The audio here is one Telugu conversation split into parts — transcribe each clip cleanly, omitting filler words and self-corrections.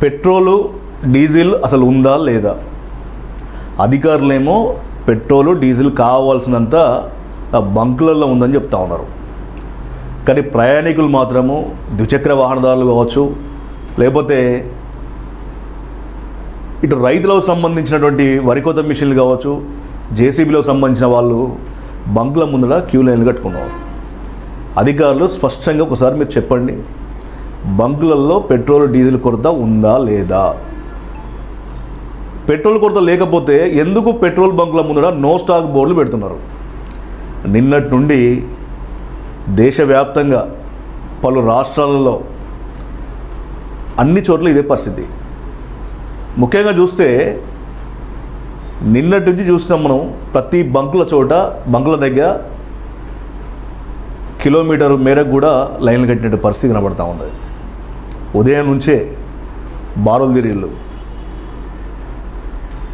పెట్రోలు డీజిల్ అసలు ఉందా లేదా? అధికారులేమో పెట్రోలు డీజిల్ కావాల్సినంత బంకులలో ఉందని చెప్తా ఉన్నారు. కానీ ప్రయాణికులు మాత్రము ద్విచక్ర వాహనదారులు కావచ్చు, లేకపోతే ఇటు రైతులకు సంబంధించినటువంటి వరికోత మిషన్లు కావచ్చు, జేసీబీలకు సంబంధించిన వాళ్ళు బంకుల ముందర క్యూ లైన్లు కట్టుకున్నారు. అధికారులు స్పష్టంగా ఒకసారి మీరు చెప్పండి, బంకులలో పెట్రోల్ డీజిల్ కొరత ఉందా లేదా? పెట్రోల్ కొరత లేకపోతే ఎందుకు పెట్రోల్ బంకుల ముందర నో స్టాక్ బోర్డులు పెడుతున్నారు? నిన్నటి నుండి దేశవ్యాప్తంగా పలు రాష్ట్రాలలో అన్ని చోట్ల ఇదే పరిస్థితి. ముఖ్యంగా చూస్తే నిన్నటి నుంచి చూసినాం మనం, ప్రతి బంకుల దగ్గర కిలోమీటర్ మేరకు కూడా లైన్లు కట్టినట్టు పరిస్థితి కనబడతా ఉంది. ఉదయం నుంచే బారులు తిరిగిళ్ళు.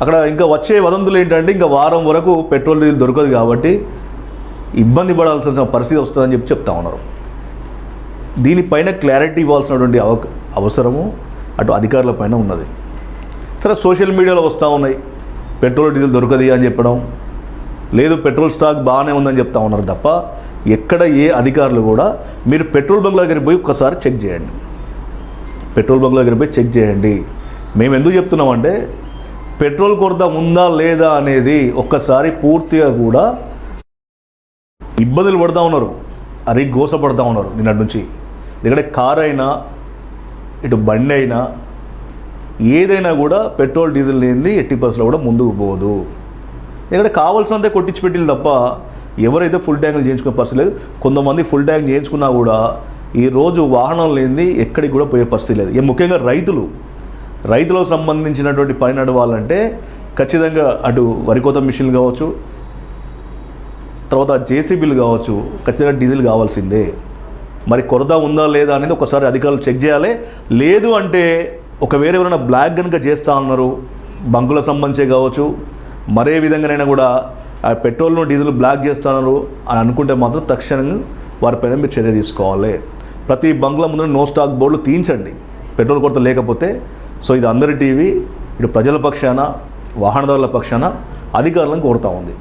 అక్కడ ఇంకా వచ్చే వదంతులు ఏంటంటే, ఇంకా వారం వరకు పెట్రోల్ డీజిల్ దొరకదు కాబట్టి ఇబ్బంది పడాల్సిన పరిస్థితి వస్తుందని చెప్తా ఉన్నారు. దీనిపైన క్లారిటీ ఇవ్వాల్సినటువంటి అవసరము అటు అధికారుల పైన ఉన్నది. సరే, సోషల్ మీడియాలో వస్తూ ఉన్నాయి, పెట్రోల్ డీజిల్ దొరకదు అని చెప్పడం, లేదు పెట్రోల్ స్టాక్ బాగానే ఉందని చెప్తా ఉన్నారు తప్ప, ఎక్కడ ఏ అధికారులు కూడా మీరు పెట్రోల్ బంకుల దగ్గరికి పోయి ఒక్కసారి చెక్ చేయండి. పెట్రోల్ బంకుల దగ్గర పోయి చెక్ చేయండి. మేము ఎందుకు చెప్తున్నామంటే, పెట్రోల్ కొరత ఉందా లేదా అనేది ఒక్కసారి పూర్తిగా కూడా ఇబ్బందులు పడుతూ ఉన్నారు, గోసపడుతూ ఉన్నారు నిన్నటి నుంచి. ఎందుకంటే కారు అయినా ఇటు బండి అయినా ఏదైనా కూడా పెట్రోల్ డీజిల్ లేనిది ఎట్టి పరిస్థితుల్లో కూడా ముందుకు పోదు. ఎందుకంటే కావాల్సినంతే కొట్టించి పెట్టింది తప్ప ఎవరైతే ఫుల్ ట్యాంకులు చేయించుకునే పరిస్థితి లేదు. కొంతమంది ఫుల్ ట్యాంక్ చేయించుకున్నా కూడా ఈరోజు వాహనం లేనిది ఎక్కడికి కూడా పోయే పరిస్థితి లేదు. ముఖ్యంగా రైతులకు సంబంధించినటువంటి పని నడవాలంటే ఖచ్చితంగా అటు వరికోత మిషన్లు కావచ్చు, తర్వాత జేసీబీలు కావచ్చు, ఖచ్చితంగా డీజిల్ కావాల్సిందే. మరి కొరత ఉందా లేదా అనేది ఒకసారి అధికారులు చెక్ చేయాలి. లేదు అంటే ఒకవేళ ఎవరైనా బ్లాక్ కనుక చేస్తూ ఉన్నారు, బంకులకు సంబంధించే కావచ్చు, మరే విధంగానైనా కూడా ఆ పెట్రోల్ను డీజిల్ బ్లాక్ చేస్తున్నారు అని అనుకుంటే మాత్రం తక్షణంగా వారిపైన మీరు చర్య తీసుకోవాలి. ప్రతి బంకుల ముందు నో స్టాక్ బోర్డులు తీయించండి పెట్రోల్ కొరత లేకపోతే. సో ఇది అందరి టీవీ ఇటు ప్రజల పక్షాన, వాహనదారుల పక్షాన అధికారులను కోరుతూ ఉంది.